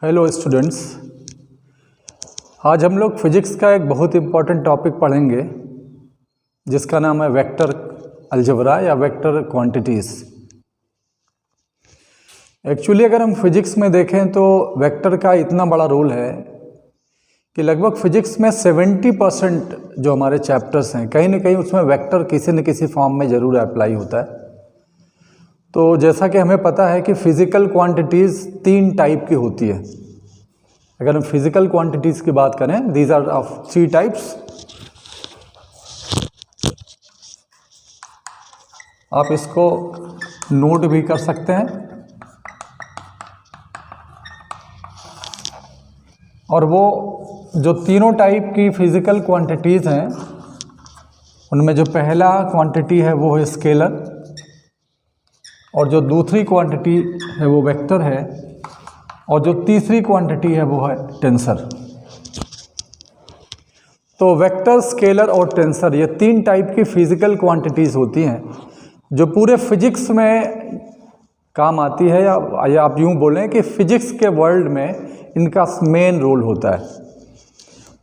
Hello students, आज हम लोग फिजिक्स का एक बहुत इम्पॉर्टेंट टॉपिक पढ़ेंगे जिसका नाम है वेक्टर अलजेब्रा या वेक्टर क्वांटिटीज़। एक्चुअली अगर हम फिजिक्स में देखें तो वेक्टर का इतना बड़ा रोल है कि लगभग फिजिक्स में 70% जो हमारे चैप्टर्स हैं कहीं ना कहीं उसमें वेक्टर किसी न किसी फॉर्म में ज़रूर अप्लाई होता है। तो जैसा कि हमें पता है कि फिज़िकल क्वांटिटीज़ 3 टाइप की होती है। अगर हम फिज़िकल क्वांटिटीज़ की बात करें, दीज आर ऑफ 3 टाइप्स। आप इसको नोट भी कर सकते हैं। और वो जो तीनों टाइप की फिज़िकल क्वांटिटीज़ हैं उनमें जो पहला क्वांटिटी है वो है स्केलर, और जो दूसरी क्वांटिटी है वो वेक्टर है, और जो तीसरी क्वांटिटी है वो है टेंसर। तो वेक्टर, स्केलर और टेंसर ये 3 टाइप की फिज़िकल क्वांटिटीज़ होती हैं जो पूरे फिजिक्स में काम आती है, या आप यूँ बोलें कि फिजिक्स के वर्ल्ड में इनका मेन रोल होता है।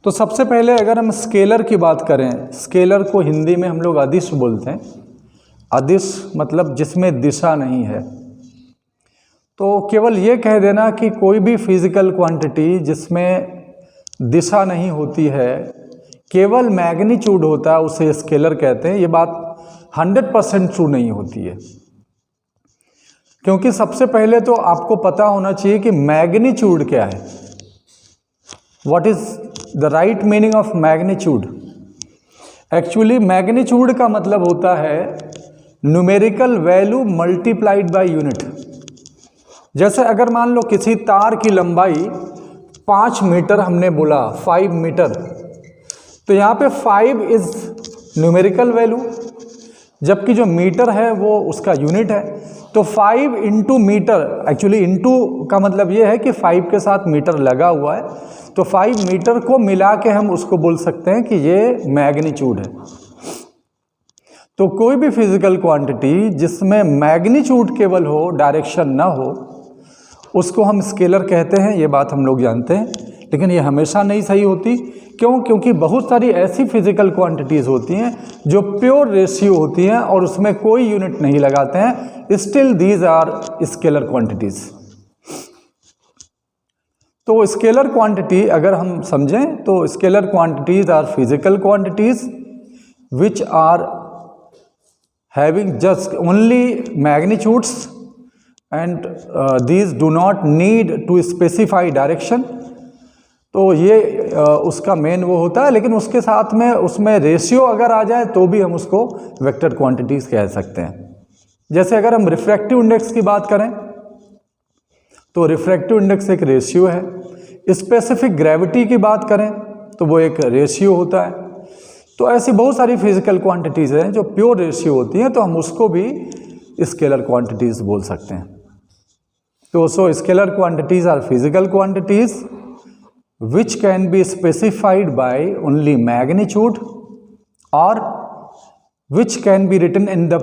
तो सबसे पहले अगर हम स्केलर की बात करें, स्केलर को हिंदी में हम लोग अदिश बोलते हैं। अदिश मतलब जिसमें दिशा नहीं है। तो केवल ये कह देना कि कोई भी फिज़िकल क्वांटिटी जिसमें दिशा नहीं होती है, केवल मैग्नीट्यूड होता है, उसे स्केलर कहते हैं। ये बात 100% ट्रू नहीं होती है, क्योंकि सबसे पहले तो आपको पता होना चाहिए कि मैग्नीट्यूड क्या है। What is the right meaning of magnitude? Actually magnitude का मतलब होता है numerical value multiplied by unit. जैसे अगर मान लो किसी तार की लंबाई 5 मीटर, हमने बोला 5 मीटर, तो यहाँ पे 5 इज न्यूमेरिकल वैल्यू, जबकि जो मीटर है वो उसका यूनिट है। तो 5 इंटू मीटर, एक्चुअली इंटू का मतलब ये है कि 5 के साथ मीटर लगा हुआ है, तो 5 मीटर को मिला के हम उसको बोल सकते हैं कि ये मैग्नीट्यूड है। तो कोई भी फिजिकल क्वांटिटी जिसमें मैग्नीट्यूड केवल हो, डायरेक्शन ना हो, उसको हम स्केलर कहते हैं। ये बात हम लोग जानते हैं, लेकिन ये हमेशा नहीं सही होती। क्यों? क्योंकि बहुत सारी ऐसी फिजिकल क्वांटिटीज़ होती हैं जो प्योर रेशियो होती हैं और उसमें कोई यूनिट नहीं लगाते हैं, still these are scalar quantities. तो स्केलर क्वांटिटी अगर हम समझें तो scalar quantities are physical quantities which are having just only magnitudes and these do not need to specify direction। तो ये उसका मेन वो होता है, लेकिन उसके साथ में उसमें रेशियो अगर आ जाए तो भी हम उसको वेक्टर क्वांटिटीज़ कह सकते हैं। जैसे अगर हम रिफ्रैक्टिव इंडेक्स की बात करें तो रिफ्रैक्टिव इंडेक्स एक रेशियो है। स्पेसिफिक ग्रेविटी की बात करें तो वो एक रेशियो होता है। तो ऐसी बहुत सारी फिजिकल क्वांटिटीज़ हैं जो प्योर रेशियो होती हैं, तो हम उसको भी स्केलर क्वांटिटीज़ बोल सकते हैं। तो so scalar quantities are physical quantities which can be specified by only magnitude और which can be written in the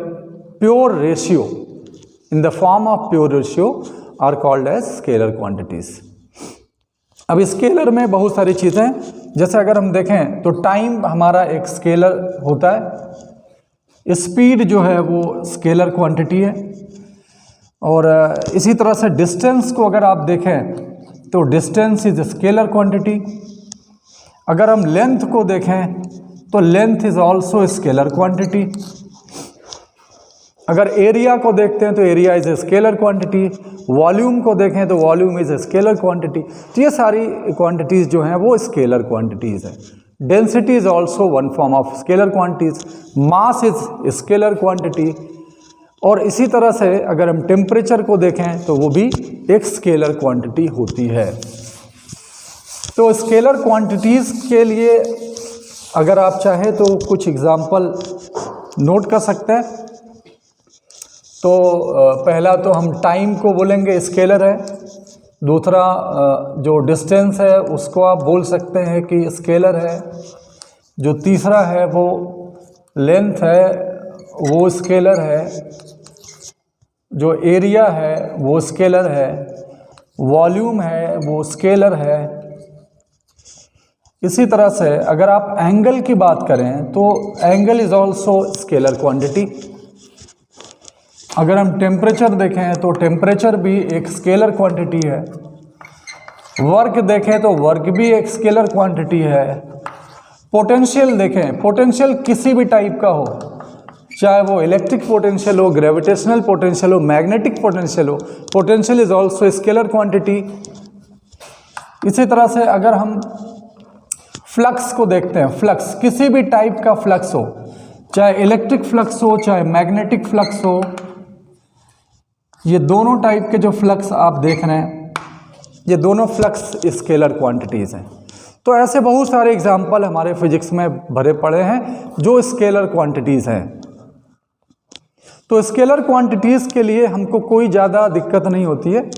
pure ratio, in the form of pure ratio are called as scalar quantities. अब scalar में बहुत सारी चीज़ें, जैसे अगर हम देखें तो टाइम हमारा एक स्केलर होता है, स्पीड जो है वो स्केलर क्वांटिटी है, और इसी तरह से डिस्टेंस को अगर आप देखें तो डिस्टेंस इज स्केलर क्वांटिटी। अगर हम लेंथ को देखें तो length is also scalar quantity. अगर एरिया को देखते हैं तो area is a scalar quantity. Volume को देखें तो volume is a scalar quantity. तो ये सारी क्वांटिटीज़ जो हैं वो स्केलर क्वांटिटीज़ हैं। Density is also one form of scalar quantities. Mass is scalar quantity. और इसी तरह से अगर हम टेम्परेचर को देखें तो वो भी एक स्केलर क्वांटिटी होती है। तो स्केलर क्वांटिटीज़ के लिए अगर आप चाहें तो कुछ एग्जाम्पल नोट कर सकते हैं। तो पहला तो हम टाइम को बोलेंगे स्केलर है। दूसरा जो डिस्टेंस है उसको आप बोल सकते हैं कि स्केलर है। जो तीसरा है वो लेंथ है, वो स्केलर है। जो एरिया है वो स्केलर है। वॉल्यूम है वो स्केलर है। इसी तरह से अगर आप एंगल की बात करें तो angle is also scalar quantity. अगर हम टेम्परेचर देखें तो टेम्परेचर भी एक स्केलर क्वांटिटी है। वर्क देखें तो वर्क भी एक स्केलर क्वांटिटी है। पोटेंशियल देखें, पोटेंशियल किसी भी टाइप का हो, चाहे वो इलेक्ट्रिक पोटेंशियल हो, ग्रेविटेशनल पोटेंशियल हो, मैग्नेटिक पोटेंशियल हो, potential is also scalar quantity. इसी तरह से अगर हम फ्लक्स को देखते हैं, फ्लक्स किसी भी टाइप का फ्लक्स हो, चाहे इलेक्ट्रिक फ्लक्स हो चाहे मैग्नेटिक फ्लक्स हो, ये दोनों टाइप के जो फ्लक्स आप देख रहे हैं ये दोनों फ्लक्स स्केलर क्वांटिटीज़ हैं। तो ऐसे बहुत सारे एग्जाम्पल हमारे फिजिक्स में भरे पड़े हैं जो स्केलर क्वांटिटीज़ हैं। तो स्केलर क्वांटिटीज़ के लिए हमको कोई ज़्यादा दिक्कत नहीं होती है।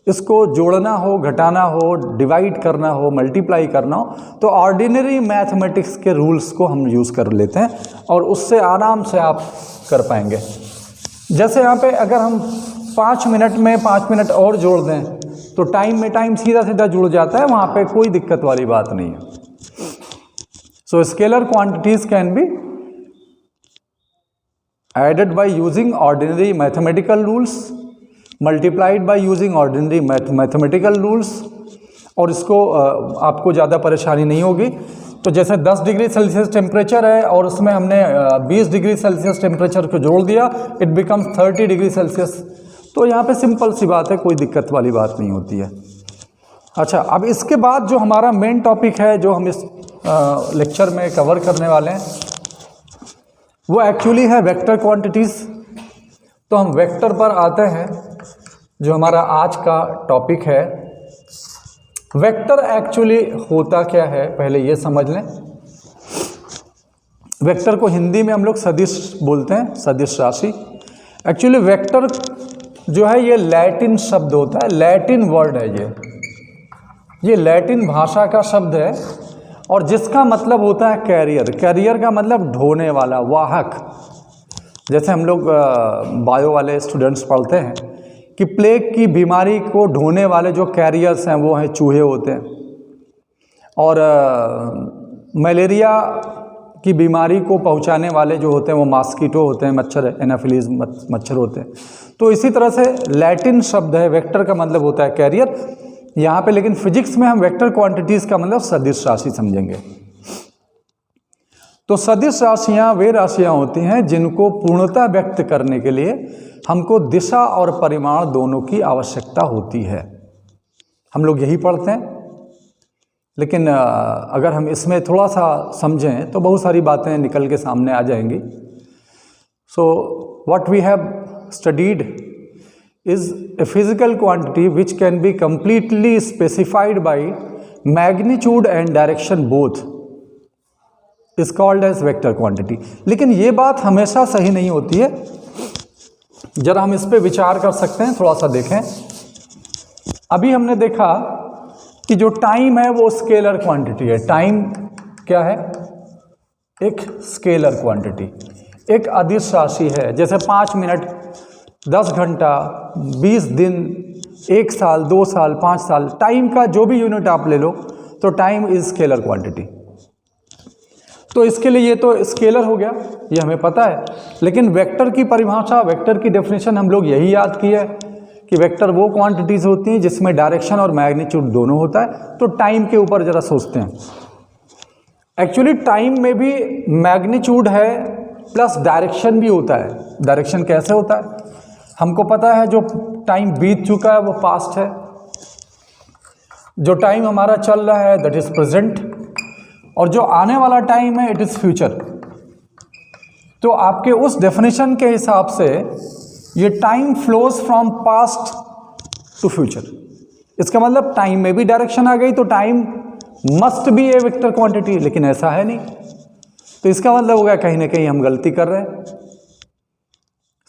इसको जोड़ना हो, घटाना हो, डिवाइड करना हो, मल्टीप्लाई करना हो, तो ऑर्डिनरी मैथमेटिक्स के रूल्स को हम यूज़ कर लेते हैं और उससे आराम से आप कर पाएंगे। जैसे यहाँ पे अगर हम 5 मिनट में 5 मिनट और जोड़ दें तो टाइम में टाइम सीधा सीधा जुड़ जाता है, वहाँ पे कोई दिक्कत वाली बात नहीं है। So scalar quantities can be added by using ordinary mathematical rules, multiplied by using ordinary mathematical rules, और इसको आपको ज़्यादा परेशानी नहीं होगी। तो जैसे 10 डिग्री सेल्सियस टेम्परेचर है और उसमें हमने 20 डिग्री सेल्सियस टेम्परेचर को जोड़ दिया, इट बिकम्स 30 डिग्री सेल्सियस। तो यहाँ पे सिंपल सी बात है, कोई दिक्कत वाली बात नहीं होती है। अच्छा, अब इसके बाद जो हमारा मेन टॉपिक है जो हम इस लेक्चर में कवर करने वाले हैं वो एक्चुअली है वेक्टर क्वांटिटीज़। तो हम वेक्टर पर आते हैं जो हमारा आज का टॉपिक है। वेक्टर एक्चुअली होता क्या है पहले ये समझ लें। वेक्टर को हिंदी में हम लोग सदिश बोलते हैं, सदिश राशि। एक्चुअली वेक्टर जो है ये लैटिन शब्द होता है, लैटिन वर्ड है ये लैटिन भाषा का शब्द है और जिसका मतलब होता है कैरियर। कैरियर का मतलब ढोने वाला, वाहक। जैसे हम लोग बायो वाले स्टूडेंट्स पढ़ते हैं कि प्लेग की बीमारी को ढोने वाले जो कैरियर्स हैं वो हैं चूहे होते हैं, और मलेरिया की बीमारी को पहुंचाने वाले जो होते हैं वो मॉस्किटो होते हैं, मच्छर, एनाफिलीज मच्छर होते हैं। तो इसी तरह से लैटिन शब्द है, वेक्टर का मतलब होता है कैरियर यहाँ पे, लेकिन फिजिक्स में हम वेक्टर क्वांटिटीज़ का मतलब सदिश राशि समझेंगे। तो सदिश राशियाँ वे राशियाँ होती हैं जिनको पूर्णता व्यक्त करने के लिए हमको दिशा और परिमाण दोनों की आवश्यकता होती है। हम लोग यही पढ़ते हैं, लेकिन अगर हम इसमें थोड़ा सा समझें तो बहुत सारी बातें निकल के सामने आ जाएंगी। So what we have studied is a physical quantity which can be completely specified by magnitude and direction both is called as vector quantity। लेकिन ये बात हमेशा सही नहीं होती है। जरा हम इस पे विचार कर सकते हैं, थोड़ा सा देखें। अभी हमने देखा कि जो टाइम है वो स्केलर क्वांटिटी है। टाइम क्या है? एक स्केलर क्वांटिटी, एक अदिश राशि है। जैसे 5 मिनट, 10 घंटा, 20 दिन, 1 साल, 2 साल, 5 साल, टाइम का जो भी यूनिट आप ले लो तो टाइम इज स्केलर क्वांटिटी। तो इसके लिए ये तो स्केलर हो गया, ये हमें पता है। लेकिन वेक्टर की परिभाषा, वेक्टर की डेफिनेशन हम लोग यही याद की है कि वेक्टर वो क्वांटिटीज़ होती हैं जिसमें डायरेक्शन और मैग्नीट्यूड दोनों होता है। तो टाइम के ऊपर ज़रा सोचते हैं। एक्चुअली टाइम में भी मैग्नीट्यूड है प्लस डायरेक्शन भी होता है। डायरेक्शन कैसे होता है? हमको पता है जो टाइम बीत चुका है वो पास्ट है, जो टाइम हमारा चल रहा है दैट इज़ प्रेजेंट, और जो आने वाला टाइम है इट इज़ फ्यूचर। तो आपके उस डेफिनेशन के हिसाब से ये time flows from past to future. इसका मतलब टाइम में भी डायरेक्शन आ गई तो time must be a vector quantity, लेकिन ऐसा है नहीं। तो इसका मतलब हो गया कहीं ना कहीं हम गलती कर रहे हैं।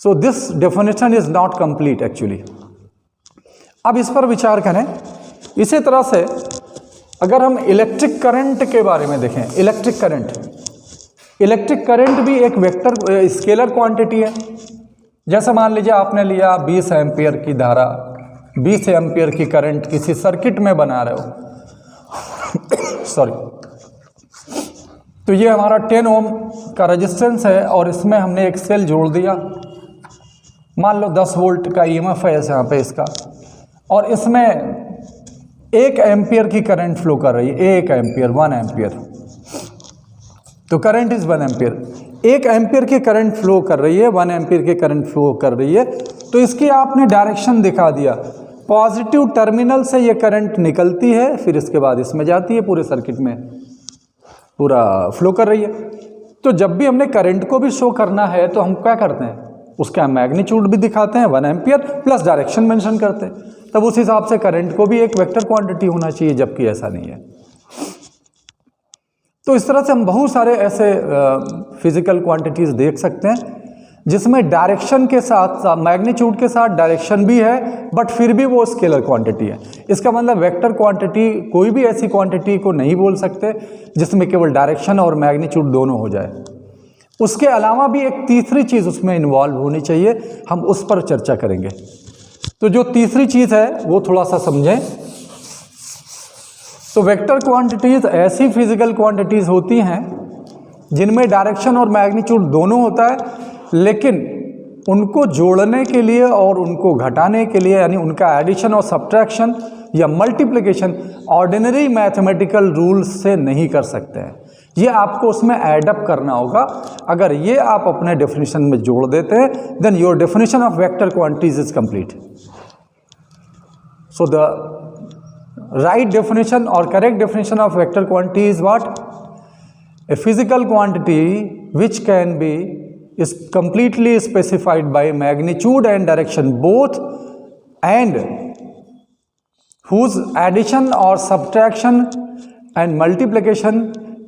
So this definition is not complete actually. अब इस पर विचार करें। इसी तरह से अगर हम इलेक्ट्रिक करंट के बारे में देखें, इलेक्ट्रिक करंट भी एक वेक्टर स्केलर क्वांटिटी है। जैसे मान लीजिए आपने लिया 20 एम्पियर की धारा 20 एम्पियर की करंट किसी सर्किट में बना रहे हो सॉरी, तो ये हमारा 10 ओम का रेजिस्टेंस है और इसमें हमने एक सेल जोड़ दिया, मान लो 10 वोल्ट का ईएमएफ है यहाँ पे इसका, और इसमें 1 एम्पियर की करंट फ्लो कर रही है, 1 एम्पियर 1 एम्पियर, तो करंट इज 1 एम्पियर। 1 एम्पियर की करंट फ्लो कर रही है, 1 एम्पियर की करंट फ्लो कर रही है, तो इसकी आपने डायरेक्शन दिखा दिया, पॉजिटिव टर्मिनल से ये करंट निकलती है, फिर इसके बाद इसमें जाती है, पूरे सर्किट में पूरा फ्लो कर रही है। तो जब भी हमने करंट को भी शो करना है तो हम क्या करते हैं, उसका मैग्नीट्यूड भी दिखाते हैं 1 एम्पियर प्लस डायरेक्शन मेंशन करते हैं, तब उस हिसाब से करंट को भी एक वेक्टर क्वांटिटी होना चाहिए, जबकि ऐसा नहीं है। तो इस तरह से हम बहुत सारे ऐसे फिजिकल क्वांटिटीज देख सकते हैं जिसमें डायरेक्शन के साथ मैग्नीट्यूड के साथ डायरेक्शन भी है, बट फिर भी वो स्केलर क्वांटिटी है। इसका मतलब वेक्टर क्वांटिटी कोई भी ऐसी क्वांटिटी को नहीं बोल सकते जिसमें केवल डायरेक्शन और मैग्नीट्यूड दोनों हो जाए। उसके अलावा भी एक तीसरी चीज़ उसमें इन्वॉल्व होनी चाहिए, हम उस पर चर्चा करेंगे। तो जो तीसरी चीज़ है वो थोड़ा सा समझें। तो वेक्टर क्वांटिटीज़ ऐसी फिजिकल क्वांटिटीज़ होती हैं जिनमें डायरेक्शन और मैग्नीट्यूड दोनों होता है, लेकिन उनको जोड़ने के लिए और उनको घटाने के लिए, यानी उनका एडिशन और सब्ट्रैक्शन या मल्टीप्लिकेशन ऑर्डिनरी मैथमेटिकल रूल्स से नहीं कर सकते हैं। ये आपको उसमें एडअप करना होगा। अगर ये आप अपने डेफिनेशन में जोड़ देते हैं, then your definition of vector quantities is complete. So the right definition और correct definition of vector quantity is what? A physical quantity which can be is completely specified by magnitude and direction both, and whose addition or subtraction and multiplication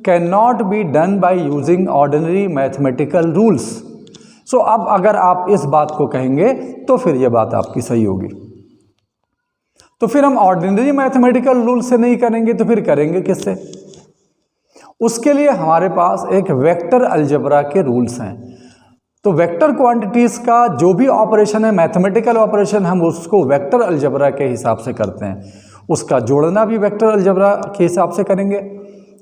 cannot be done by using ordinary mathematical rules. So अब अगर आप इस बात को कहेंगे तो फिर ये बात आपकी सही होगी। तो फिर हम ऑर्डिनरी मैथमेटिकल रूल से नहीं करेंगे तो फिर करेंगे किससे? उसके लिए हमारे पास एक वेक्टर अलजेब्रा के रूल्स हैं। तो वेक्टर क्वांटिटीज़ का जो भी ऑपरेशन है, मैथमेटिकल ऑपरेशन, हम उसको वेक्टर अलजेब्रा के हिसाब से करते हैं। उसका जोड़ना भी वेक्टर अलजेब्रा के हिसाब से करेंगे,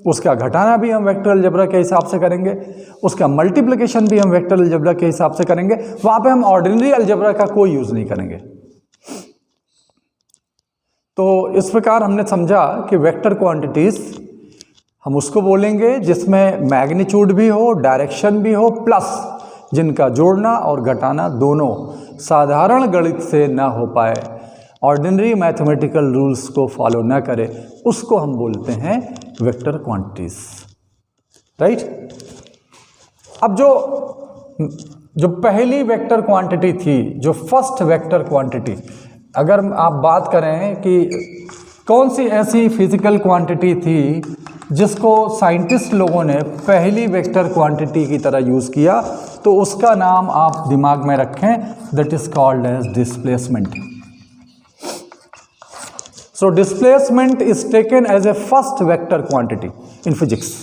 उसका घटाना भी हम वेक्टर अलजेब्रा के हिसाब से करेंगे, उसका मल्टीप्लिकेशन भी हम वेक्टर अलजेब्रा के हिसाब से करेंगे। वहाँ पे हम ऑर्डिनरी अलजेब्रा का कोई यूज़ नहीं करेंगे। तो इस प्रकार हमने समझा कि वेक्टर क्वांटिटीज़ हम उसको बोलेंगे जिसमें मैग्नीट्यूड भी हो, डायरेक्शन भी हो, प्लस जिनका जोड़ना और घटाना दोनों साधारण गणित से ना हो पाए, ऑर्डिनरी मैथमेटिकल रूल्स को फॉलो ना करे, उसको हम बोलते हैं वेक्टर क्वांटिटीज। राइट? अब जो पहली वेक्टर क्वांटिटी थी, जो फर्स्ट वेक्टर क्वांटिटी, अगर आप बात करें कि कौन सी ऐसी फिजिकल क्वांटिटी थी जिसको साइंटिस्ट लोगों ने पहली वेक्टर क्वांटिटी की तरह यूज़ किया, तो उसका नाम आप दिमाग में रखें, that is called as displacement. So displacement is taken as a first vector quantity in physics.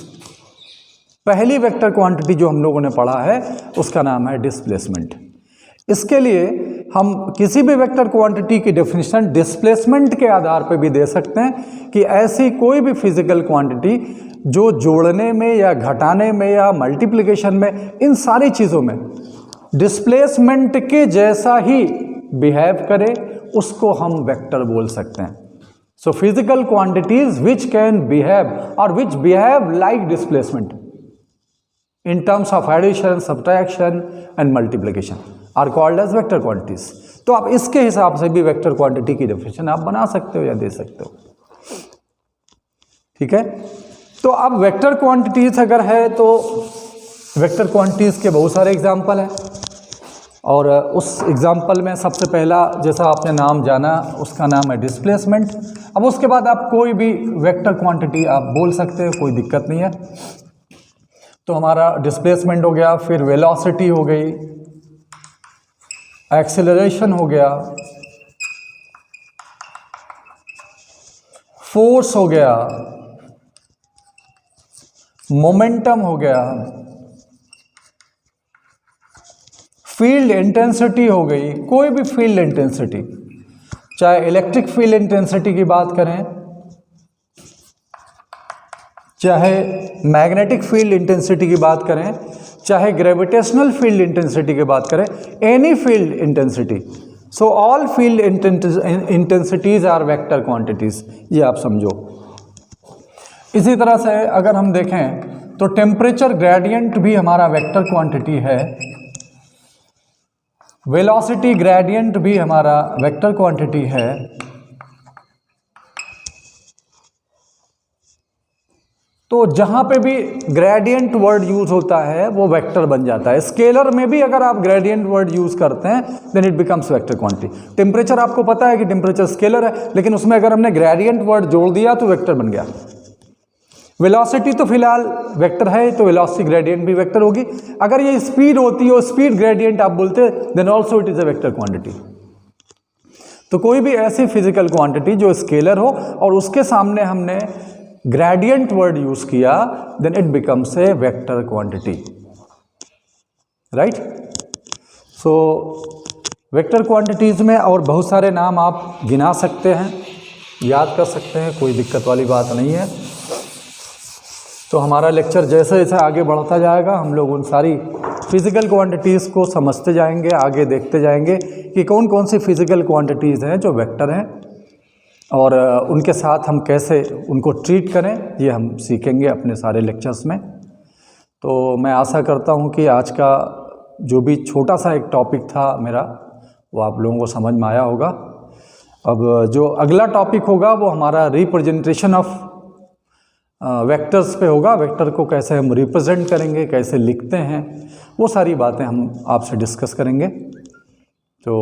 पहली वेक्टर क्वांटिटी जो हम लोगों ने पढ़ा है उसका नाम है डिस्प्लेसमेंट। इसके लिए हम किसी भी वेक्टर क्वांटिटी की डेफिनेशन डिस्प्लेसमेंट के आधार पर भी दे सकते हैं कि ऐसी कोई भी फिजिकल क्वांटिटी जो जोड़ने में या घटाने में या मल्टीप्लिकेशन में, इन सारी चीज़ों में डिस्प्लेसमेंट के जैसा ही बिहेव करे, उसको हम वेक्टर बोल सकते हैं। So physical quantities which can behave और which behave like displacement in terms of addition, subtraction and multiplication are called as vector quantities। तो आप इसके हिसाब से भी वेक्टर क्वांटिटी की डेफिनेशन आप बना सकते हो या दे सकते हो। ठीक है? तो अब वेक्टर क्वांटिटीज अगर है तो वेक्टर क्वांटिटीज के बहुत सारे एग्जाम्पल हैं, और उस एग्जाम्पल में सबसे पहला, जैसा आपने नाम जाना, उसका नाम है डिस्प्लेसमेंट। अब उसके बाद आप कोई भी वेक्टर क्वांटिटी आप बोल सकते हो, कोई दिक्कत नहीं है। तो हमारा डिस्प्लेसमेंट हो गया, फिर वेलोसिटी हो गई, एक्सेलरेशन हो गया, फोर्स हो गया, मोमेंटम हो गया, फील्ड इंटेंसिटी हो गई, कोई भी फील्ड इंटेंसिटी। चाहे इलेक्ट्रिक फील्ड इंटेंसिटी की बात करें, चाहे मैग्नेटिक फील्ड इंटेंसिटी की बात करें, चाहे ग्रेविटेशनल फील्ड इंटेंसिटी की बात करें, any field intensity, so all field intensities are vector quantities, ये आप समझो। इसी तरह से अगर हम देखें तो टेम्परेचर ग्रेडियंट भी हमारा वेक्टर क्वांटिटी है, वेलोसिटी ग्रेडियंट भी हमारा वेक्टर क्वांटिटी है, तो जहां पे भी ग्रेडियंट वर्ड यूज होता है वो वेक्टर बन जाता है। स्केलर में भी अगर आप ग्रेडियंट वर्ड यूज करते हैं then it becomes vector quantity. Temperature आपको पता है कि टेम्परेचर स्केलर है, लेकिन उसमें अगर हमने ग्रेडियंट वर्ड जोड़ दिया तो वेक्टर बन गया। वेलोसिटी तो फिलहाल वेक्टर है, तो वेलोसिटी ग्रेडियंट भी वेक्टर होगी। अगर ये स्पीड होती हो, स्पीड ग्रेडियंट आप बोलते then also it is a vector quantity. तो कोई भी ऐसी फिजिकल क्वांटिटी जो स्केलर हो और उसके सामने हमने ग्रेडियंट वर्ड यूज किया then it becomes a vector quantity, right. So vector quantities में और बहुत सारे नाम आप गिना सकते हैं, याद कर सकते हैं, कोई दिक्कत वाली बात नहीं है। तो हमारा लेक्चर जैसे जैसे आगे बढ़ता जाएगा हम लोग उन सारी फिजिकल क्वांटिटीज़ को समझते जाएंगे, आगे देखते जाएंगे कि कौन कौन सी फिजिकल क्वांटिटीज़ हैं जो वेक्टर हैं और उनके साथ हम कैसे उनको ट्रीट करें, ये हम सीखेंगे अपने सारे लेक्चर्स में। तो मैं आशा करता हूँ कि आज का जो भी छोटा सा एक टॉपिक था मेरा वो आप लोगों को समझ में आया होगा। अब जो अगला टॉपिक होगा वो हमारा रिप्रेजेंटेशन ऑफ वेक्टर्स पे होगा। वेक्टर को कैसे हम रिप्रेजेंट करेंगे, कैसे लिखते हैं, वो सारी बातें हम आपसे डिस्कस करेंगे। तो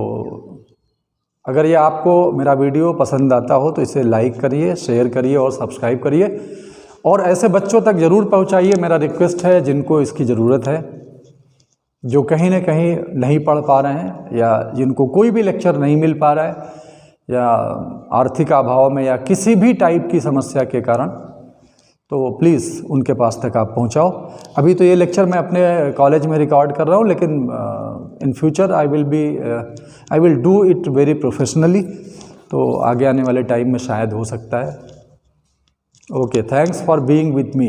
अगर ये आपको मेरा वीडियो पसंद आता हो तो इसे लाइक करिए, शेयर करिए और सब्सक्राइब करिए और ऐसे बच्चों तक ज़रूर पहुंचाइए, मेरा रिक्वेस्ट है, जिनको इसकी ज़रूरत है, जो कहीं ना कहीं नहीं पढ़ पा रहे हैं या जिनको कोई भी लेक्चर नहीं मिल पा रहा है या आर्थिक अभाव में या किसी भी टाइप की समस्या के कारण, तो प्लीज़ उनके पास तक आप पहुंचाओ। अभी तो ये लेक्चर मैं अपने कॉलेज में रिकॉर्ड कर रहा हूँ, लेकिन in future I will do it very professionally, तो आगे आने वाले टाइम में शायद हो सकता है। Okay, thanks for being with me.